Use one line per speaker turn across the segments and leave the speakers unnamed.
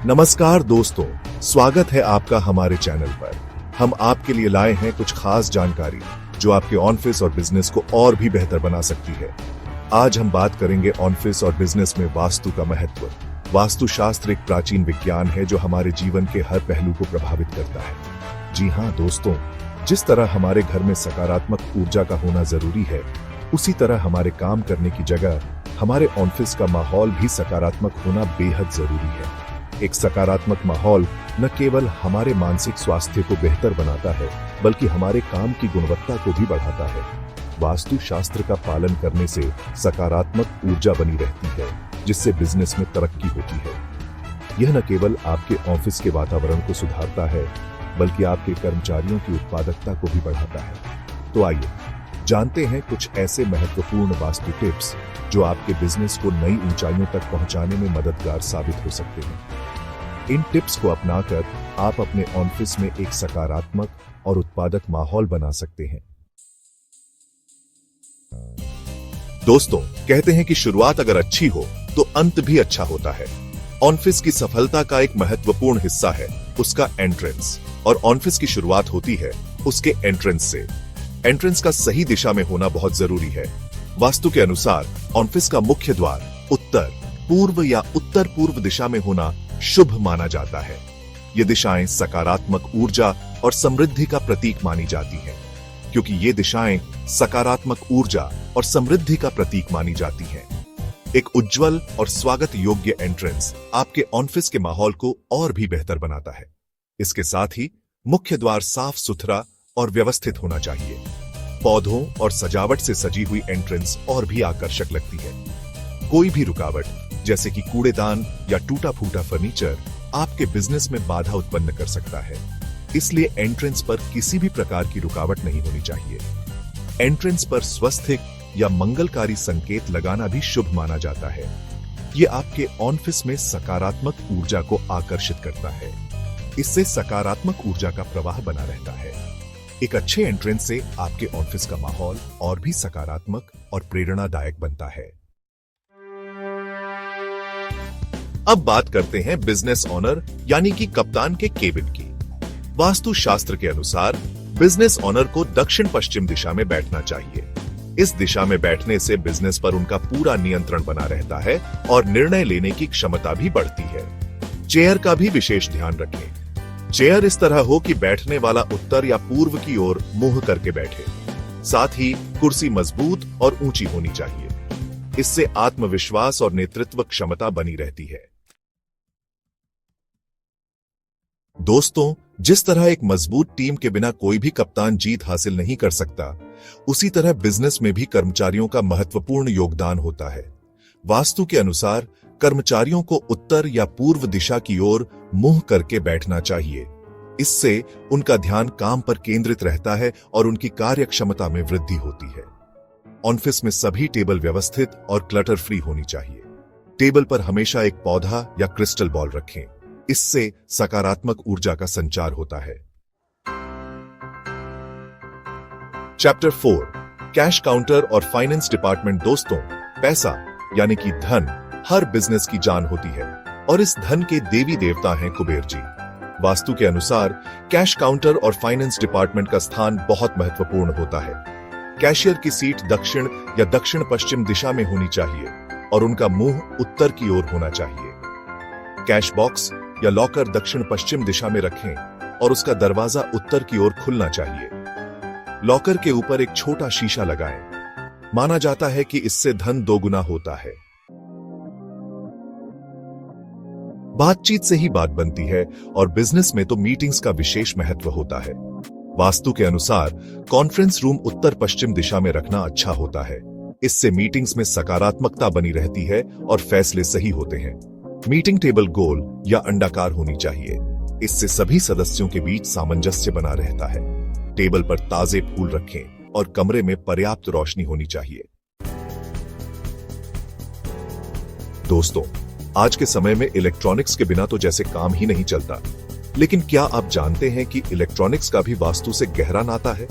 नमस्कार दोस्तों, स्वागत है आपका हमारे चैनल पर। हम आपके लिए लाए हैं कुछ खास जानकारी जो आपके ऑफिस और बिजनेस को और भी बेहतर बना सकती है। आज हम बात करेंगे ऑफिस और बिजनेस में वास्तु का महत्व। वास्तुशास्त्र एक प्राचीन विज्ञान है जो हमारे जीवन के हर पहलू को प्रभावित करता है। जी हाँ दोस्तों, जिस तरह हमारे घर में सकारात्मक ऊर्जा का होना जरूरी है, उसी तरह हमारे काम करने की जगह, हमारे ऑफिस का माहौल भी सकारात्मक होना बेहद जरूरी है। एक सकारात्मक माहौल न केवल हमारे मानसिक स्वास्थ्य को बेहतर बनाता है, बल्कि हमारे काम की गुणवत्ता को भी बढ़ाता है। वास्तु शास्त्र का पालन करने से सकारात्मक ऊर्जा बनी रहती है, जिससे बिजनेस में तरक्की होती है। यह न केवल आपके ऑफिस के वातावरण को सुधारता है, बल्कि आपके कर्मचारियों की उत्पादकता को भी बढ़ाता है। तो आइए जानते हैं कुछ ऐसे महत्वपूर्ण वास्तु टिप्स जो आपके बिजनेस को नई ऊंचाइयों तक पहुंचाने में मददगार साबित हो सकते हैं। इन टिप्स को अपनाकर आप अपने ऑफिस में एक सकारात्मक और उत्पादक माहौल बना सकते हैं। दोस्तों, कहते हैं कि शुरुआत अगर अच्छी हो तो अंत भी अच्छा होता है। ऑफिस की सफलता का एक महत्वपूर्ण हिस्सा है उसका एंट्रेंस, और ऑफिस की शुरुआत होती है उसके एंट्रेंस से। एंट्रेंस का सही दिशा में होना बहुत जरूरी है। वास्तु के अनुसार ऑफिस का मुख्य द्वार उत्तर, पूर्व या उत्तर पूर्व दिशा में होना शुभ माना जाता है। ये दिशाएं सकारात्मक ऊर्जा और समृद्धि का प्रतीक मानी जाती हैं। क्योंकि ये दिशाएं सकारात्मक ऊर्जा और समृद्धि का प्रतीक मानी जाती हैं। एक उज्जवल और स्वागत योग्य एंट्रेंस आपके ऑफिस के माहौल को और भी बेहतर बनाता है। इसके साथ ही मुख्य द्वार साफ सुथरा और व्यवस्थित होना चाहिए। पौधों और सजावट से सजी हुई एंट्रेंस और भी आकर्षक लगती है। कोई भी रुकावट, जैसे कि कूड़ेदान या टूटा फूटा फर्नीचर, आपके बिजनेस में बाधा उत्पन्न कर सकता है। इसलिए एंट्रेंस पर किसी भी प्रकार की रुकावट नहीं होनी चाहिए। एंट्रेंस पर स्वस्तिक या मंगलकारी संकेत लगाना भी शुभ माना जाता है। यह आपके ऑफिस में सकारात्मक ऊर्जा को आकर्षित करता है। इससे सकारात्मक ऊर्जा का प्रवाह बना रहता है। एक अच्छे एंट्रेंस से आपके ऑफिस का माहौल और भी सकारात्मक और प्रेरणादायक बनता है। अब बात करते हैं बिजनेस ओनर यानी कि कप्तान के केबिन की। वास्तु शास्त्र के अनुसार बिजनेस ओनर को दक्षिण पश्चिम दिशा में बैठना चाहिए। इस दिशा में बैठने से बिजनेस पर उनका पूरा नियंत्रण बना रहता है और निर्णय लेने की क्षमता भी बढ़ती है। चेयर का भी विशेष ध्यान रखें। चेयर इस तरह हो कि बैठने वाला उत्तर या पूर्व की ओर मुंह करके बैठे। साथ ही कुर्सी मजबूत और ऊंची होनी चाहिए। इससे आत्मविश्वास और नेतृत्व क्षमता बनी रहती है। दोस्तों, जिस तरह एक मजबूत टीम के बिना कोई भी कप्तान जीत हासिल नहीं कर सकता, उसी तरह बिजनेस में भी कर्मचारियों का महत्वपूर्ण योगदान होता है। वास्तु के अनुसार कर्मचारियों को उत्तर या पूर्व दिशा की ओर मुंह करके बैठना चाहिए। इससे उनका ध्यान काम पर केंद्रित रहता है और उनकी कार्य क्षमता में वृद्धि होती है। ऑफिस में सभी टेबल व्यवस्थित और क्लटर फ्री होनी चाहिए। टेबल पर हमेशा एक पौधा या क्रिस्टल बॉल रखें। इससे सकारात्मक ऊर्जा का संचार होता है। चैप्टर 4, कैश काउंटर और फाइनेंस डिपार्टमेंट। दोस्तों, पैसा यानी कि धन हर बिजनेस की जान होती है और इस धन के देवी देवता हैं कुबेर जी। वास्तु के अनुसार कैश काउंटर और फाइनेंस डिपार्टमेंट का स्थान बहुत महत्वपूर्ण होता है। कैशियर की सीट दक्षिण या दक्षिण पश्चिम दिशा में होनी चाहिए और उनका मुंह उत्तर की ओर होना चाहिए। कैश बॉक्स या लॉकर दक्षिण पश्चिम दिशा में रखें और उसका दरवाजा उत्तर की ओर खुलना चाहिए। लॉकर के ऊपर एक छोटा शीशा लगाएं। माना जाता है कि इससे धन दोगुना होता है। बातचीत से ही बात बनती है और बिजनेस में तो मीटिंग्स का विशेष महत्व होता है। वास्तु के अनुसार कॉन्फ्रेंस रूम उत्तर पश्चिम दिशा में रखना अच्छा होता है। इससे मीटिंग्स में सकारात्मकता बनी रहती है और फैसले सही होते हैं। मीटिंग टेबल गोल या अंडाकार होनी चाहिए। इससे सभी सदस्यों के बीच सामंजस्य बना रहता है। टेबल पर ताजे फूल रखें और कमरे में पर्याप्त रोशनी होनी चाहिए। दोस्तों, आज के समय में इलेक्ट्रॉनिक्स के बिना तो जैसे काम ही नहीं चलता, लेकिन क्या आप जानते हैं कि इलेक्ट्रॉनिक्स का भी वास्तु से गहरा नाता है?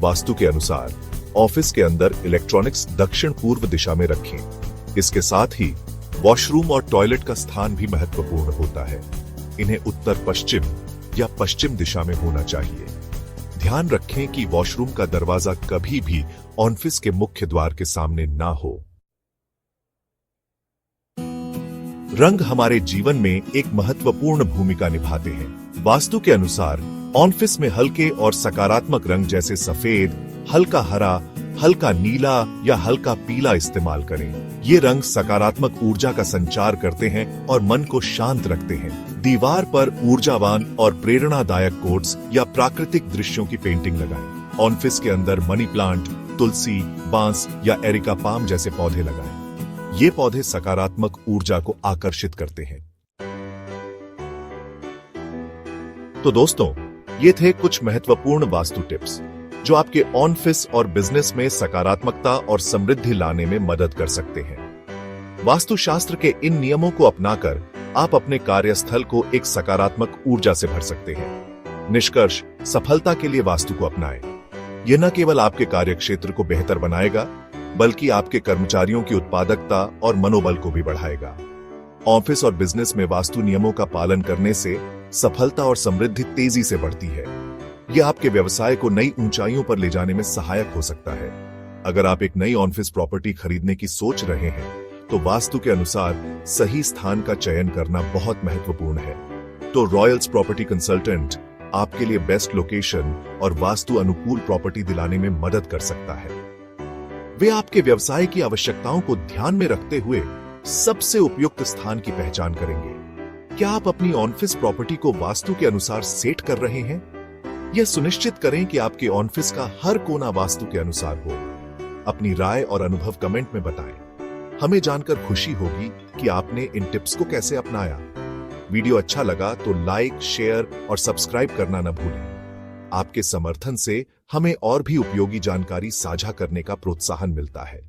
वास्तु के अनुसार ऑफिस के अंदर इलेक्ट्रॉनिक्स दक्षिण पूर्व दिशा में रखें। इसके साथ ही वॉशरूम और टॉयलेट का स्थान भी महत्वपूर्ण होता है। इन्हें उत्तर पश्चिम या पश्चिम दिशा में होना चाहिए। ध्यान रखें कि वॉशरूम का दरवाजा कभी भी ऑफिस के मुख्य द्वार के सामने ना हो। रंग हमारे जीवन में एक महत्वपूर्ण भूमिका निभाते हैं। वास्तु के अनुसार ऑफिस में हल्के और सकारात्मक रंग जैसे सफेद, हल्का हरा, हल्का नीला या हल्का पीला इस्तेमाल करें। ये रंग सकारात्मक ऊर्जा का संचार करते हैं और मन को शांत रखते हैं। दीवार पर ऊर्जावान और प्रेरणादायक कोट्स या प्राकृतिक दृश्यों की पेंटिंग लगाएं। ऑफिस के अंदर मनी प्लांट, तुलसी, बांस या एरिका पाम जैसे पौधे लगाएं। ये पौधे सकारात्मक ऊर्जा को आकर्षित करते हैं। तो दोस्तों, ये थे कुछ महत्वपूर्ण वास्तु टिप्स जो आपके ऑफिस और बिजनेस में सकारात्मकता और समृद्धि लाने में मदद कर सकते हैं। वास्तुशास्त्र के इन नियमों को अपनाकर आप अपने कार्यस्थल को एक सकारात्मक ऊर्जा से भर सकते हैं। निष्कर्ष, सफलता के लिए वास्तु को अपनाएं। यह न केवल आपके कार्यक्षेत्र को बेहतर बनाएगा, बल्कि आपके कर्मचारियों की उत्पादकता और मनोबल को भी बढ़ाएगा। ऑफिस और बिजनेस में वास्तु नियमों का पालन करने से सफलता और समृद्धि तेजी से बढ़ती है। यह आपके व्यवसाय को नई ऊंचाइयों पर ले जाने में सहायक हो सकता है। अगर आप एक नई ऑफिस प्रॉपर्टी खरीदने की सोच रहे हैं, तो वास्तु के अनुसार सही स्थान का चयन करना बहुत महत्वपूर्ण है। तो रॉयल्स प्रॉपर्टी कंसल्टेंट आपके लिए बेस्ट लोकेशन और वास्तु अनुकूल प्रॉपर्टी दिलाने में मदद कर सकता है। वे आपके व्यवसाय की आवश्यकताओं को ध्यान में रखते हुए सबसे उपयुक्त स्थान की पहचान करेंगे। क्या आप अपनी ऑफिस प्रॉपर्टी को वास्तु के अनुसार सेट कर रहे हैं? यह सुनिश्चित करें कि आपके ऑफिस का हर कोना वास्तु के अनुसार हो। अपनी राय और अनुभव कमेंट में बताएं। हमें जानकर खुशी होगी कि आपने इन टिप्स को कैसे अपनाया। वीडियो अच्छा लगा तो लाइक, शेयर और सब्सक्राइब करना न भूलें। आपके समर्थन से हमें और भी उपयोगी जानकारी साझा करने का प्रोत्साहन मिलता है।